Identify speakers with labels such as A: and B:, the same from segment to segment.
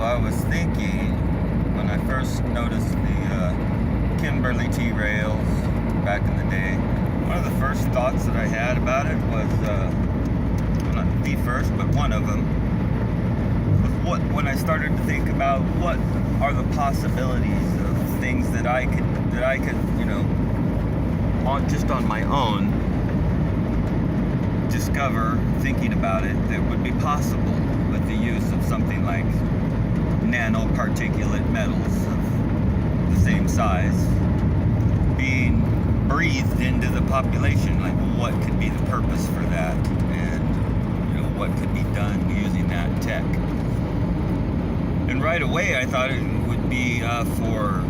A: I was thinking when I first noticed the Kimberly T rails back in the day. One of the first thoughts that I had about it was, well, not the first, but one of them, was when I started to think about what are the possibilities of things that I could, just on my own, discover, thinking about it, that would be possible with the use of something like nanoparticulate metals of the same size being breathed into the population. Like, what could be the purpose for that, and what could be done using that tech? And right away I thought it would be for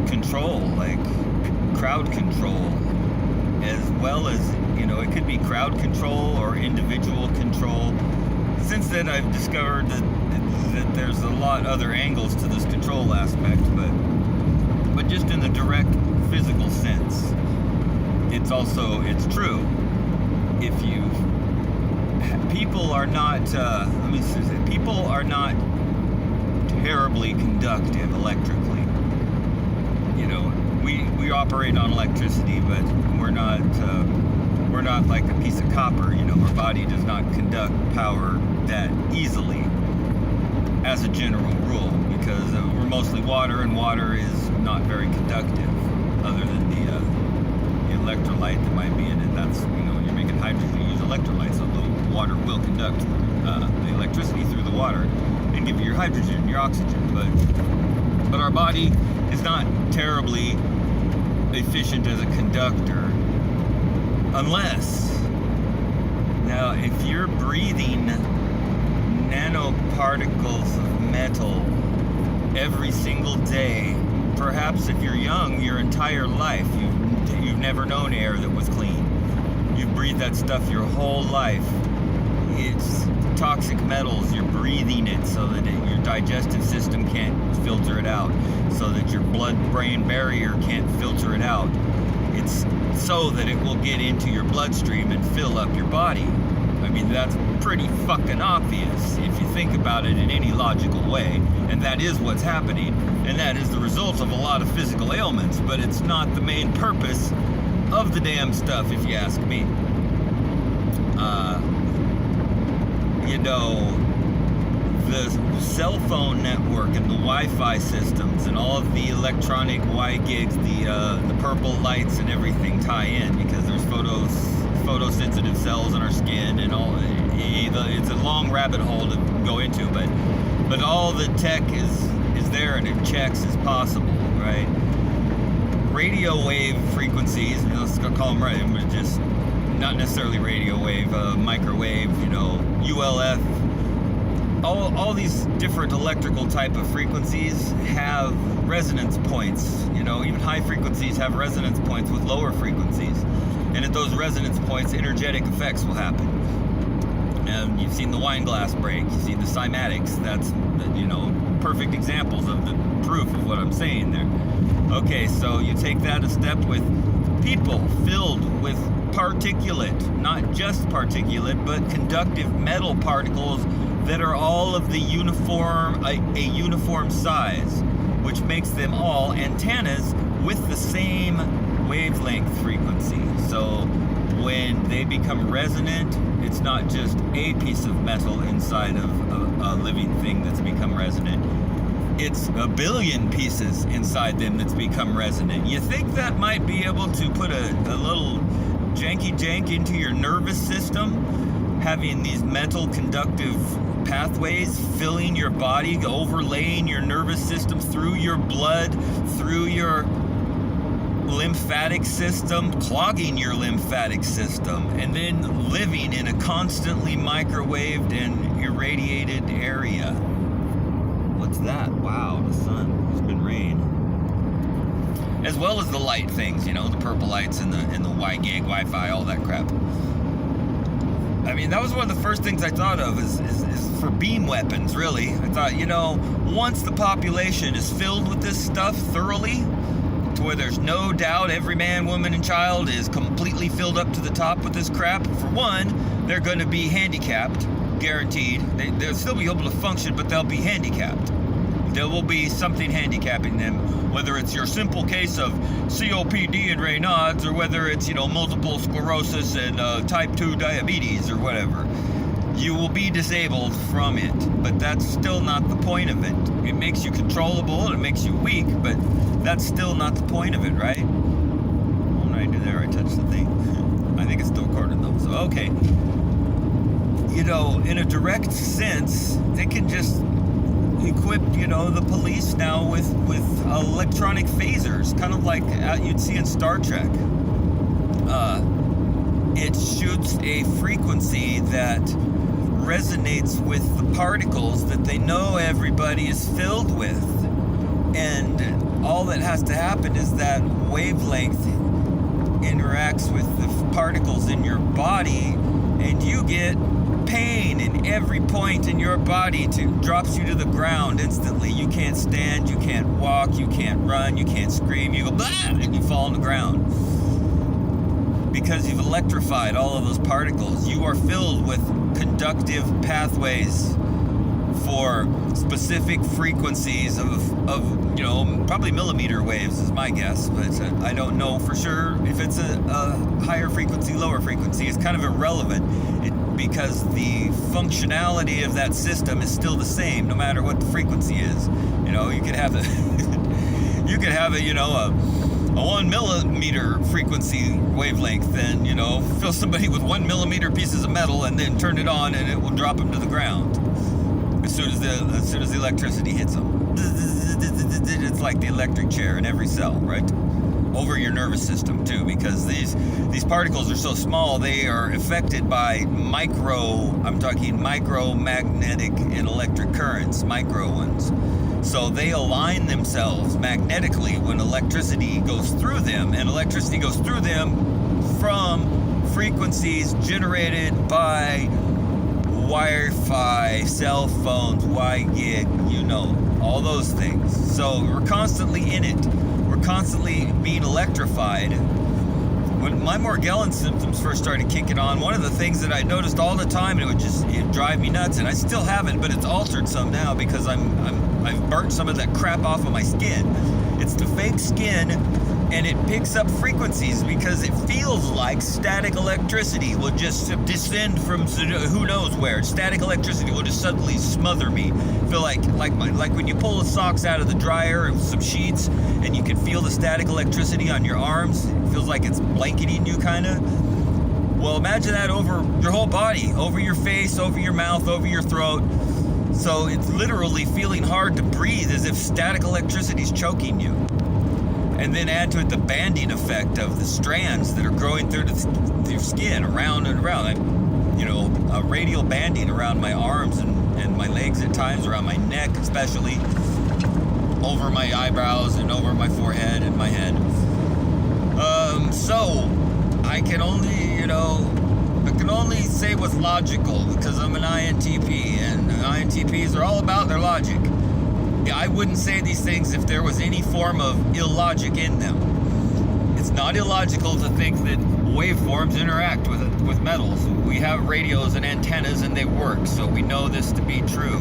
A: control, like crowd control, as well as, it could be crowd control or individual control. Since then, I've discovered that there's a lot other angles to this control aspect, but just in the direct physical sense, it's true. If people are not, people are not terribly conductive electrically. We operate on electricity, but we're not like a piece of copper. Our body does not conduct power that easily, as a general rule, because we're mostly water, and water is not very conductive, other than the electrolyte that might be in it. That's, when you're making hydrogen, you use electrolytes, so the water will conduct the electricity through the water and give you your hydrogen, your oxygen. But our body is not terribly efficient as a conductor, unless, now, if you're breathing nanoparticles of metal every single day, perhaps if you're young, your entire life, you've never known air that was clean. You've breathed that stuff your whole life. It's toxic metals. You're breathing it so that your digestive system can't filter it out, so that your blood-brain barrier can't filter it out. It's so that it will get into your bloodstream and fill up your body. That's pretty fucking obvious if you think about it in any logical way, and that is what's happening, and that is the result of a lot of physical ailments, but it's not the main purpose of the damn stuff, if you ask me. The cell phone network and the Wi-Fi systems and all of the electronic Y-gigs, the purple lights and everything tie in, because there's photosensitive cells in our skin and all. It's a long rabbit hole to go into, but all the tech is there, and it checks as possible, right? Radio wave frequencies, let's call them right, but just not necessarily radio wave, microwave, ULF. All these different electrical type of frequencies have resonance points. Even high frequencies have resonance points with lower frequencies. And at those resonance points, energetic effects will happen. And you've seen the wine glass break, you've seen the cymatics. That's, perfect examples of the proof of what I'm saying there. Okay, so you take that a step with people filled with particulate, not just particulate, but conductive metal particles that are all of the uniform, a uniform size, which makes them all antennas with the same wavelength frequency. So when they become resonant, it's not just a piece of metal inside of a living thing that's become resonant. It's a billion pieces inside them that's become resonant. You think that might be able to put a little janky jank into your nervous system, having these metal conductive pathways filling your body, overlaying your nervous system through your blood, through your lymphatic system, clogging your lymphatic system, and then living in a constantly microwaved and irradiated area. What's that? Wow, the sun. It's been rain. As well as the light things, the purple lights and the Y-gig, Wi-Fi, all that crap. That was one of the first things I thought of is for beam weapons, really. I thought, once the population is filled with this stuff thoroughly, to where there's no doubt every man, woman, and child is completely filled up to the top with this crap, for one, they're going to be handicapped, guaranteed. They'll still be able to function, but they'll be handicapped. There will be something handicapping them, whether it's your simple case of COPD and Raynaud's, or whether it's, multiple sclerosis and type 2 diabetes or whatever. You will be disabled from it, but that's still not the point of it. It makes you controllable and it makes you weak, but that's still not the point of it, right? What did I do there? I touched the thing. I think it's still recorded though, so okay. In a direct sense, they can just equip, the police now with electronic phasers, kind of like you'd see in Star Trek. It shoots a frequency that resonates with the particles that they know everybody is filled with. And all that has to happen is that wavelength interacts with the particles in your body, and you get pain in every point in your body. Drops you to the ground instantly. You can't stand, you can't walk, you can't run, you can't scream, you go blah, and you fall on the ground. Because you've electrified all of those particles. You are filled with conductive pathways for specific frequencies of probably millimeter waves is my guess, but I don't know for sure if it's a higher frequency, lower frequency. It's kind of irrelevant because the functionality of that system is still the same no matter what the frequency is. You could have a 1 millimeter frequency wavelength, and fill somebody with 1 millimeter pieces of metal and then turn it on and it will drop them to the ground as soon as the electricity hits them. It's like the electric chair in every cell, right? Over your nervous system too, because these particles are so small, they are affected by micromagnetic and electric currents, micro ones. So they align themselves magnetically when electricity goes through them, and electricity goes through them from frequencies generated by Wi-Fi, cell phones, Y-gig, all those things. So we're constantly in it. We're constantly being electrified. When my Morgellons symptoms first started kicking on, one of the things that I noticed all the time, and it'd drive me nuts, and I still haven't, but it's altered some now because I've burnt some of that crap off of my skin. It's the fake skin, and it picks up frequencies because it feels like static electricity will just descend from who knows where. Static electricity will just suddenly smother me. Feel like when you pull the socks out of the dryer or some sheets, and you can feel the static electricity on your arms. It feels like it's blanketing you, kind of. Well, imagine that over your whole body, over your face, over your mouth, over your throat. So it's literally feeling hard to breathe, as if static electricity is choking you. And then add to it the banding effect of the strands that are growing through your skin, around and around. A radial banding around my arms and my legs at times, around my neck especially, over my eyebrows and over my forehead and my head. So I can only say what's logical because I'm an INTP, and INTPs are all about their logic. I wouldn't say these things if there was any form of illogic in them. It's not illogical to think that waveforms interact with metals. We have radios and antennas, and they work, so we know this to be true.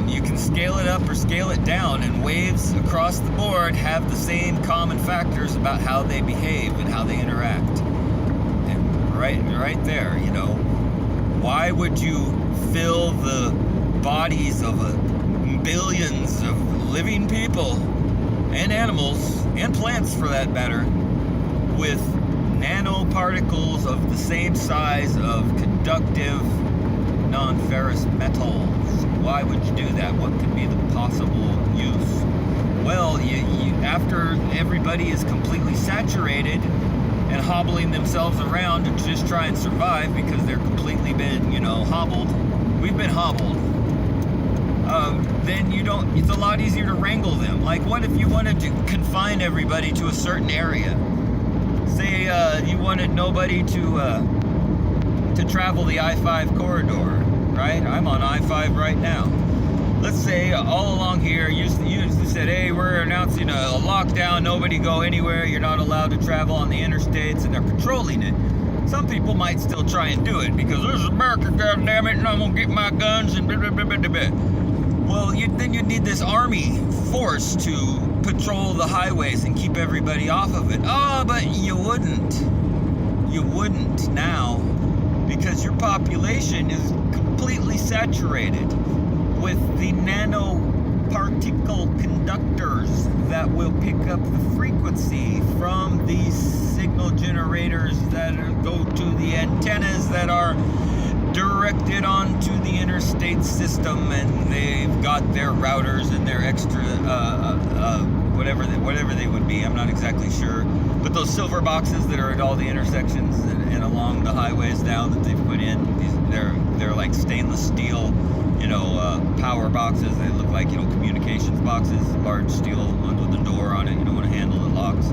A: You can scale it up or scale it down, and waves across the board have the same common factors about how they behave and how they interact. And right there, why would you fill the bodies of billions of living people and animals and plants, for that matter, with nanoparticles of the same size of conductive non-ferrous metals? Why would you do that? What could be the possible use? Well, after everybody is completely saturated and hobbling themselves around to just try and survive because they're completely been, hobbled. We've been hobbled. Then it's a lot easier to wrangle them. Like, what if you wanted to confine everybody to a certain area? Say you wanted nobody to travel the I-5 corridor, right? I'm on I-5 right now. Let's say all along here, you said, hey, we're announcing a lockdown, nobody go anywhere, you're not allowed to travel on the interstates, and they're controlling it. Some people might still try and do it because this is America, goddammit, and I'm gonna get my guns and blah, blah, blah, blah, blah. Well, then you'd need this army force to patrol the highways and keep everybody off of it. Oh, but you wouldn't. You wouldn't now because your population is completely saturated with the nanoparticle conductors that will pick up the frequency from these signal generators that go to the antennas that are directed onto the interstate system, and they've got their routers and their extra whatever they would be. I'm not exactly sure, but those silver boxes that are at all the intersections and along the highways now that they've put in, they're like stainless steel, power boxes. They look like communications boxes, large steel ones with a door on it, with a handle that locks,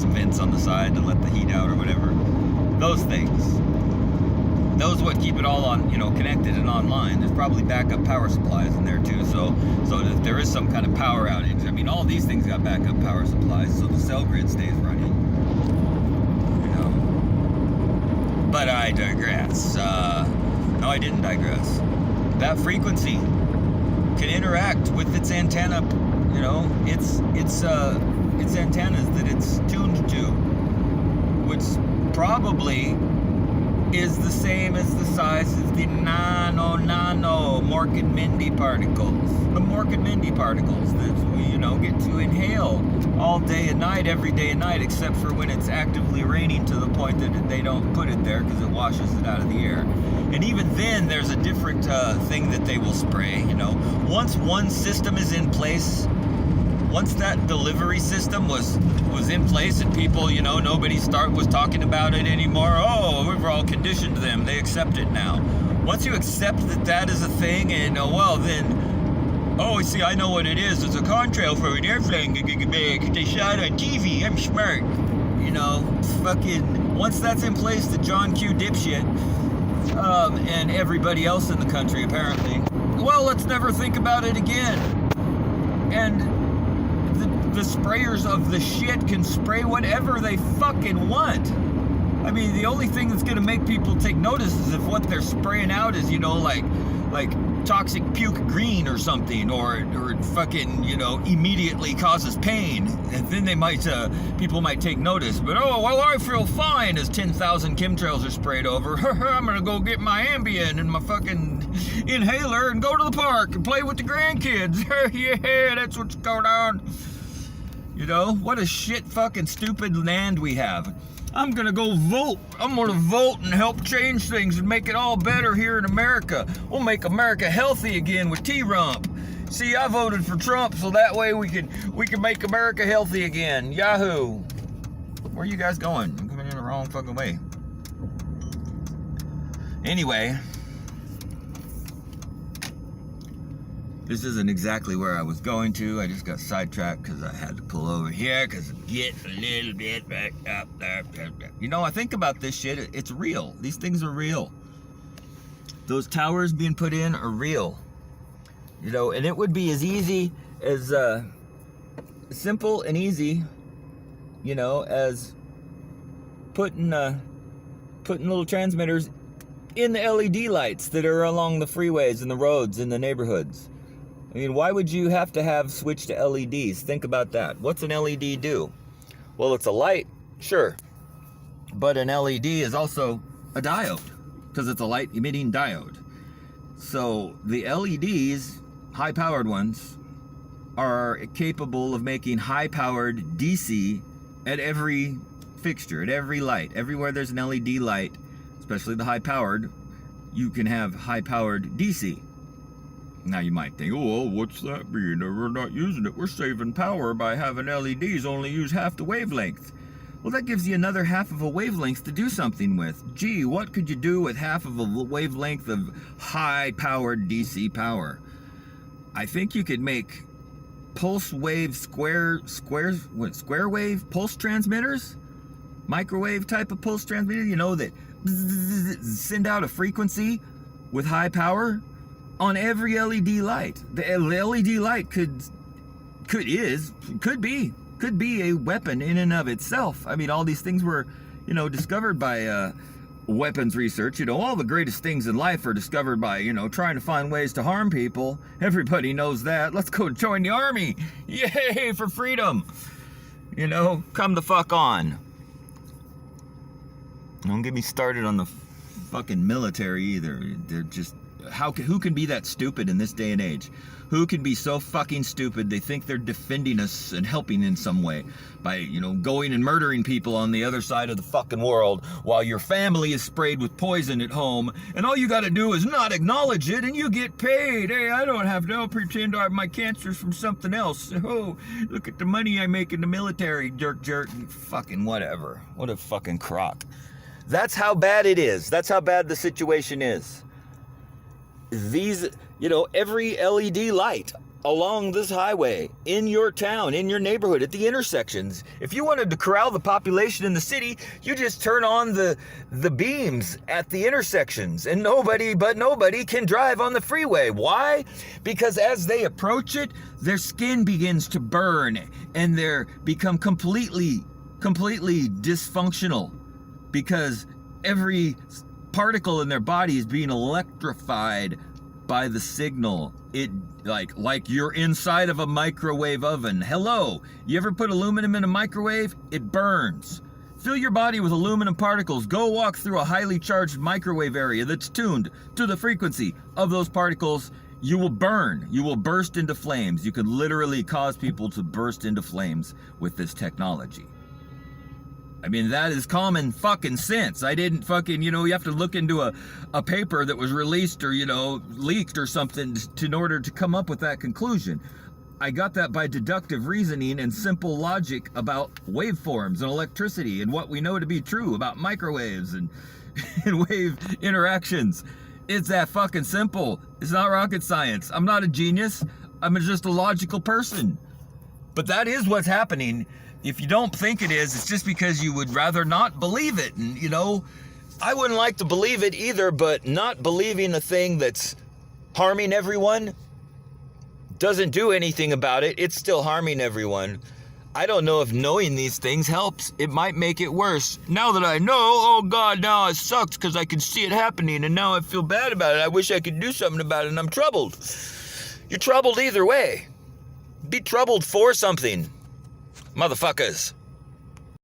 A: some vents on the side to let the heat out or whatever. Those things. Those what keep it all on, connected and online. There's probably backup power supplies in there too. So if there is some kind of power outage, all these things got backup power supplies, so the cell grid stays running. But I digress. No, I didn't digress. That frequency can interact with its antenna. Its antennas that it's tuned to, which probably is the same as the size of the nano Mork and Mindy particles. The Mork and Mindy particles that we, get to inhale all day and night, every day and night, except for when it's actively raining to the point that they don't put it there because it washes it out of the air. And even then, there's a different thing that they will spray, Once one system is in place, once that delivery system was in place and people, nobody was talking about it anymore. Oh, we've all conditioned them. They accept it now. Once you accept that is a thing, and see, I know what it is. It's a contrail for an airplane. They shot on TV. I'm smart. Once that's in place, the John Q. dipshit and everybody else in the country apparently, let's never think about it again. And the sprayers of the shit can spray whatever they fucking want. The only thing that's gonna make people take notice is if what they're spraying out is, like toxic puke green or something, or fucking, immediately causes pain. And then people might take notice. But I feel fine as 10,000 chemtrails are sprayed over. I'm gonna go get my Ambien and my fucking inhaler and go to the park and play with the grandkids. Yeah, that's what's going on. What a shit fucking stupid land we have. I'm gonna go vote. I'm gonna vote and help change things and make it all better here in America. We'll make America healthy again with T-Rump. See, I voted for Trump so that way we can make America healthy again. Yahoo! Where are you guys going? I'm coming in the wrong fucking way. Anyway, this isn't exactly where I was going to. I just got sidetracked because I had to pull over here because it gets a little bit back up there. I think about this shit. It's real. These things are real. Those towers being put in are real. And it would be as easy as simple and easy, as putting little transmitters in the LED lights that are along the freeways and the roads in the neighborhoods. Why would you have to switch to LEDs? Think about that. What's an LED do? Well, it's a light, sure. But an LED is also a diode, because it's a light emitting diode. So the LEDs, high-powered ones, are capable of making high-powered DC at every fixture, at every light. Everywhere there's an LED light, especially the high-powered, you can have high-powered DC. Now you might think, what's that mean? We're not using it. We're saving power by having LEDs only use half the wavelength. Well, that gives you another half of a wavelength to do something with. Gee, what could you do with half of a wavelength of high-powered DC power? I think you could make pulse wave square wave pulse transmitters? Microwave type of pulse transmitter, that send out a frequency with high power on every LED light. The LED light could be a weapon in and of itself. All these things were, discovered by weapons research. All the greatest things in life are discovered by, trying to find ways to harm people. Everybody knows that. Let's go join the army. Yay for freedom. Come the fuck on. Don't get me started on the fucking military either. They're just, who can be that stupid in this day and age? Who can be so fucking stupid they think they're defending us and helping in some way by, going and murdering people on the other side of the fucking world while your family is sprayed with poison at home, and all you gotta do is not acknowledge it and you get paid. Hey, I don't have to pretend my cancer's from something else. Oh, look at the money I make in the military, jerk. Fucking whatever. What a fucking crock. That's how bad it is. That's how bad the situation is. These, every LED light along this highway, in your town, in your neighborhood, at the intersections. If you wanted to corral the population in the city, you just turn on the beams at the intersections, and nobody can drive on the freeway. Why? Because as they approach it, their skin begins to burn, and they become completely dysfunctional, because every particle in their body is being electrified by the signal. It like you're inside of a microwave oven. Hello, you ever put aluminum in a microwave? It burns. Fill your body with aluminum particles. Go walk through a highly charged microwave area that's tuned to the frequency of those particles. You will burn. You will burst into flames. You can literally cause people to burst into flames with this technology. I mean, that is common fucking sense. I didn't fucking, you have to look into a paper that was released or, leaked or something in order to come up with that conclusion. I got that by deductive reasoning and simple logic about waveforms and electricity and what we know to be true about microwaves and wave interactions. It's that fucking simple. It's not rocket science. I'm not a genius. I'm just a logical person. But that is what's happening. If you don't think it is, it's just because you would rather not believe it. And, I wouldn't like to believe it either, but not believing a thing that's harming everyone doesn't do anything about it. It's still harming everyone. I don't know if knowing these things helps. It might make it worse. Now that I know, oh God, now it sucks because I can see it happening, and now I feel bad about it. I wish I could do something about it, and I'm troubled. You're troubled either way. Be troubled for something. Motherfuckers.